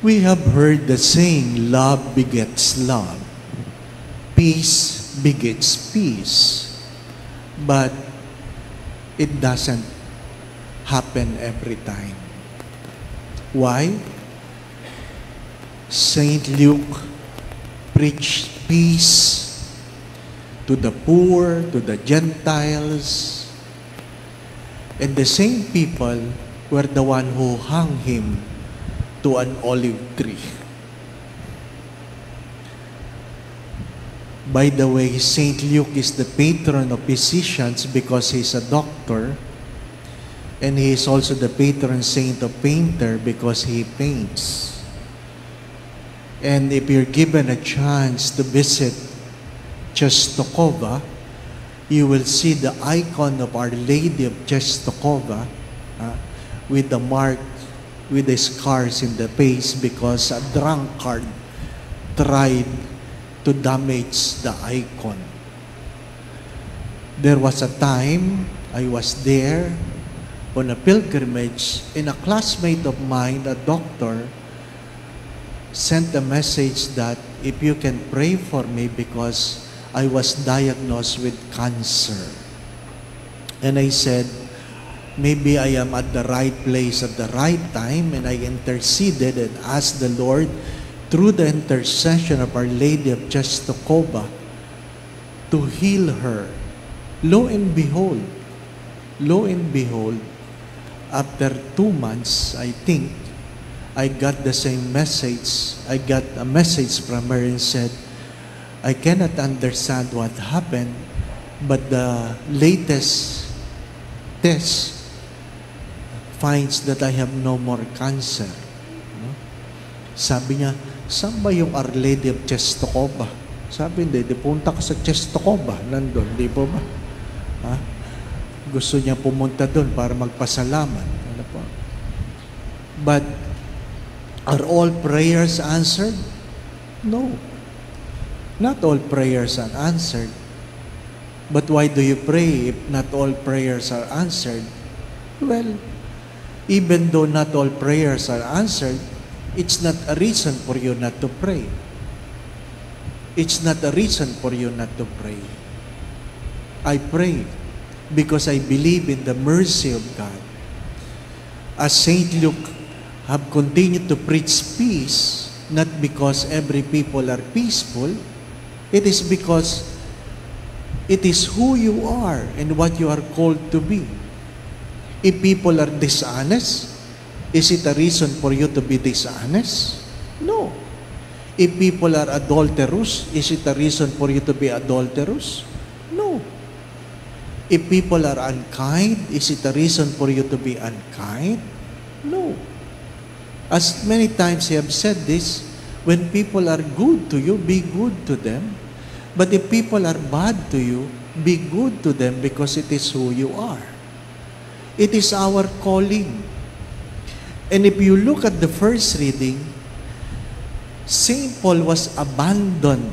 We have heard the saying, love begets love. Peace begets peace. But it doesn't happen every time. Why? Saint Luke preached peace to the poor, to the Gentiles, and the same people were the one who hung him to an olive tree. By the way, Saint Luke is the patron of physicians because he's a doctor, and he is also the patron saint of painter because he paints. And if you're given a chance to visit Czestochowa, you will see the icon of Our Lady of Czestochowa with the mark, with the scars in the face because a drunkard tried to damage the icon. There was a time I was there on a pilgrimage, and a classmate of mine, a doctor, sent a message that if you can pray for me because I was diagnosed with cancer. And I said, maybe I am at the right place at the right time, and I interceded and asked the Lord through the intercession of Our Lady of Czestochowa to heal her. Lo and behold, after 2 months, I think, I got the same message. I got a message from her and said, I cannot understand what happened, but the latest test finds that I have no more cancer. Sabi niya, saan ba yung Our Lady of Czestochowa? Sabi, hindi, punta ka sa Czestochowa. Nandun, di po ba? Gusto niya pumunta doon para magpasalamat. Ano po? But, are all prayers answered? No. Not all prayers are answered. But why do you pray if not all prayers are answered? Well, even though not all prayers are answered, it's not a reason for you not to pray. It's not a reason for you not to pray. I pray because I believe in the mercy of God. As Saint Luke have continued to preach peace, not because every people are peaceful, it is because it is who you are and what you are called to be. If people are dishonest, is it a reason for you to be dishonest? No. If people are adulterous, is it a reason for you to be adulterous? No. If people are unkind, is it a reason for you to be unkind? No. As many times I have said this, when people are good to you, be good to them. But if people are bad to you, be good to them because it is who you are. It is our calling. And if you look at the first reading, St. Paul was abandoned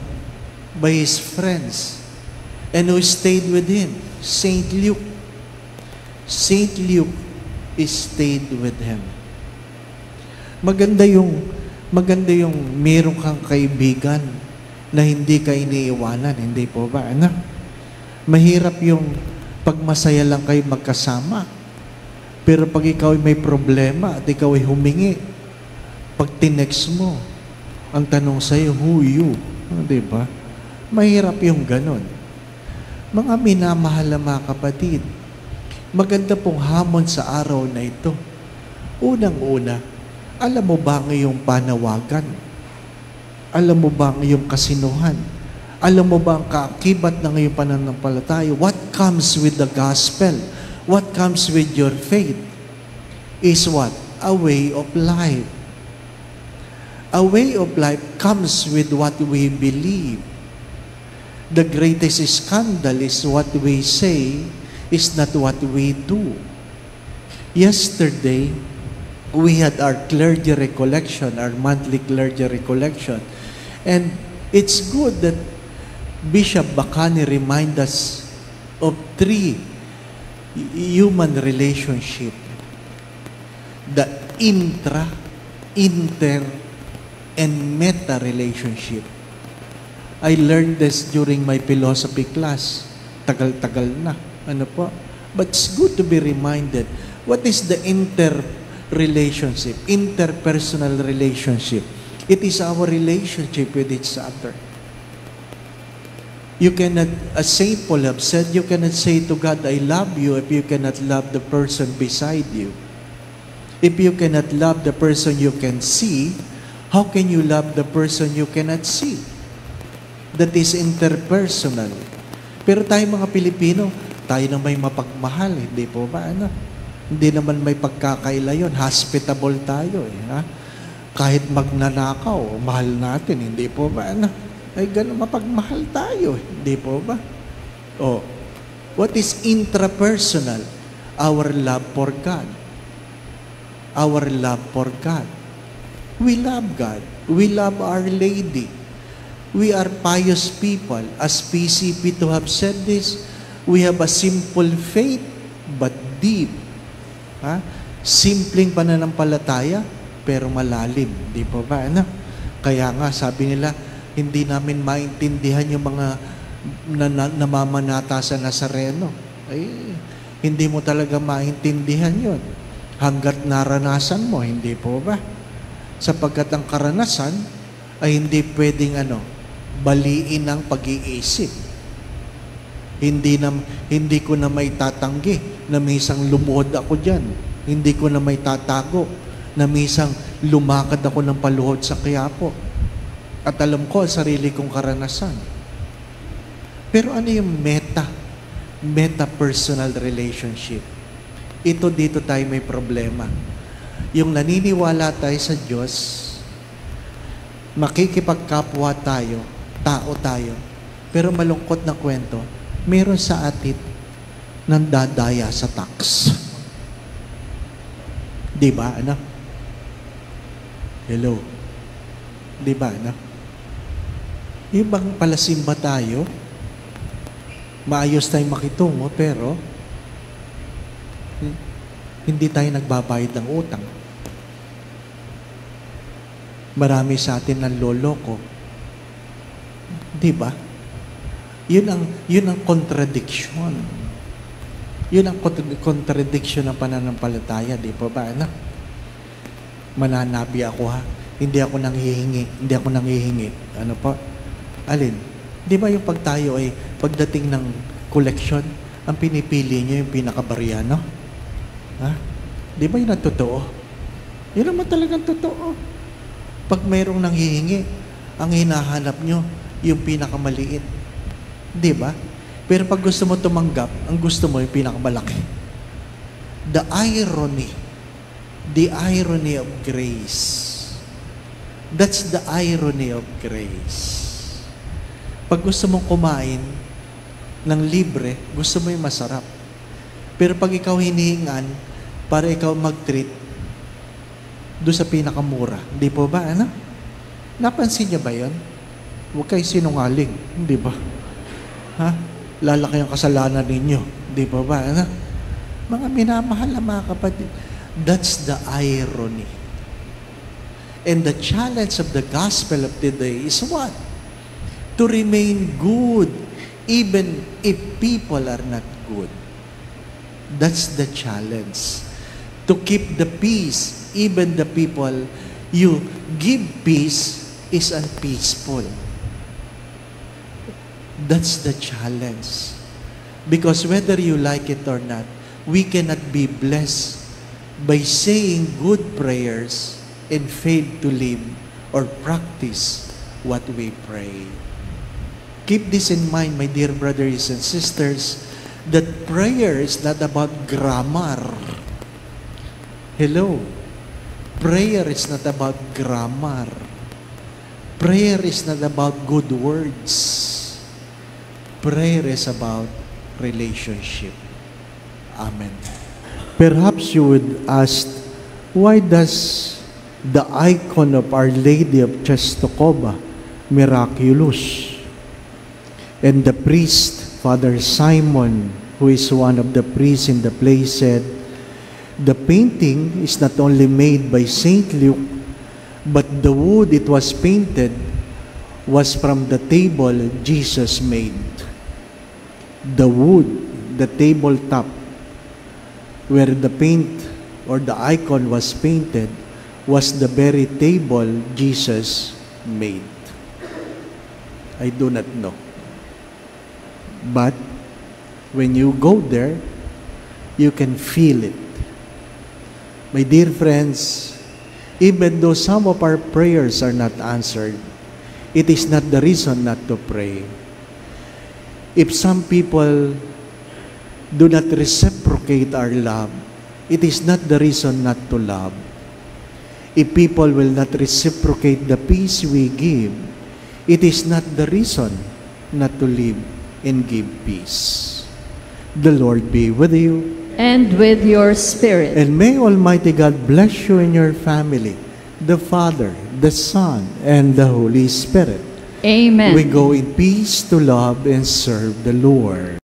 by his friends. And who stayed with him? St. Luke. St. Luke stayed with him. Maganda yung meron kang kaibigan na hindi ka iniiwanan, hindi po ba? Ano? Mahirap yung pag masaya lang kayo magkasama. Pero pag ikaw ay may problema at ikaw ay humingi, pag tinext mo, ang tanong sa'yo, who you? Di ba? Mahirap yung ganon. Mga minamahal na mga kapatid, maganda pong hamon sa araw na ito. Unang-una, alam mo ba ang iyong panawagan? Alam mo ba ang iyong kasinuhan? Alam mo ba ang kaakibat ng iyong pananampalataya? What comes with the gospel? What comes with your faith? Is what? A way of life. A way of life comes with what we believe. The greatest scandal is what we say is not what we do. Yesterday, we had our clergy recollection, our monthly clergy recollection. And it's good that Bishop Bacani remind us of 3 human relationship. The intra, inter, and meta relationship. I learned this during my philosophy class. Tagal-tagal na. Ano po? But it's good to be reminded, what is the interrelationship, interpersonal relationship? It is our relationship with each other. You cannot, as St. Paul have said, you cannot say to God, I love you, if you cannot love the person beside you. If you cannot love the person you can see, how can you love the person you cannot see? That is interpersonal. Pero tayo mga Pilipino, tayo na may mapagmahal, hindi po ba? Ano? Hindi naman may pagkakaila yun. Hospitable tayo. Ha? Kahit magnanakaw, mahal natin, hindi po ba? Ano? Ay gano'n, mapagmahal tayo. Hindi po ba? What is intrapersonal? Our love for God. Our love for God. We love God. We love Our Lady. We are pious people. As PCP to have said this, we have a simple faith, but deep. Ha? Simpleng pananampalataya, pero malalim. Di po ba? Ano? Kaya nga, sabi nila, hindi namin maintindihan yung mga namamanata sa Nazareno. Ay, hindi mo talaga maintindihan yon hanggat naranasan mo, hindi po ba? Sapagkat ang karanasan ay hindi pwedeng baliin ang pag-iisip. Hindi ko na may tatanggi na misang lumuhod ako dyan. Hindi ko na may tatago na misang lumakad ako ng paluhod sa Quiapo. At alam ko ang sarili kong karanasan. Pero ano yung meta-personal relationship? Ito dito tayo may problema. Yung naniniwala tayo sa Diyos, makikipagkapwa tayo, tao tayo, pero malungkot na kwento, meron sa atin nang dadaya sa tax. Di ba, anak? Hello? Di ba, anak? Yung bang palasimba tayo, maayos tayong makitungo, pero hindi tayo nagbabayad ng utang. Marami sa atin ng loloko. Di ba? Yun ang contradiction. Yun ang contradiction ng pananampalataya, di ba ba, anak? Mananabi ako, ha? Hindi ako nanghihingi. Ano po? Alin? Di ba yung pag tayo ay pagdating ng collection, ang pinipili nyo yung pinakabarya, no? Ha? Di ba yun ang totoo? Yun naman talagang totoo. Pag mayroong nanghihingi, ang hinahanap nyo, yung pinakamaliit. Di ba? Pero pag gusto mo tumanggap, ang gusto mo yung pinakamalaki. The irony of grace. That's the irony of grace. Pag gusto mong kumain ng libre, gusto mo yung masarap. Pero pag ikaw hinihingan, para ikaw mag-treat doon sa pinakamura. Hindi po ba, ano? Napansin niya ba yun? Huwag kayo sinungaling. Hindi ba? Ha? Lalaki ang kasalanan ninyo. Hindi po ba, ano? Mga minamahal na mga kapatid. That's the irony. And the challenge of the gospel of today is what? To remain good even if people are not good. That's the challenge. To keep the peace, even the people you give peace is unpeaceful. That's the challenge. Because whether you like it or not, we cannot be blessed by saying good prayers and fail to live or practice what we pray. Keep this in mind, my dear brothers and sisters, that prayer is not about grammar. Hello? Prayer is not about grammar. Prayer is not about good words. Prayer is about relationship. Amen. Perhaps you would ask, why does the icon of Our Lady of Czestochowa miraculous? And the priest, Father Simon, who is one of the priests in the place, said, the painting is not only made by Saint Luke, but the wood it was painted was from the table Jesus made. The wood, the tabletop, where the paint or the icon was painted, was the very table Jesus made. I do not know. But when you go there, you can feel it. My dear friends, even though some of our prayers are not answered, it is not the reason not to pray. If some people do not reciprocate our love, it is not the reason not to love. If people will not reciprocate the peace we give, it is not the reason not to live and give peace. The Lord be with you. And with your spirit. And may Almighty God bless you and your family, the Father, the Son, and the Holy Spirit. Amen. We go in peace to love and serve the Lord.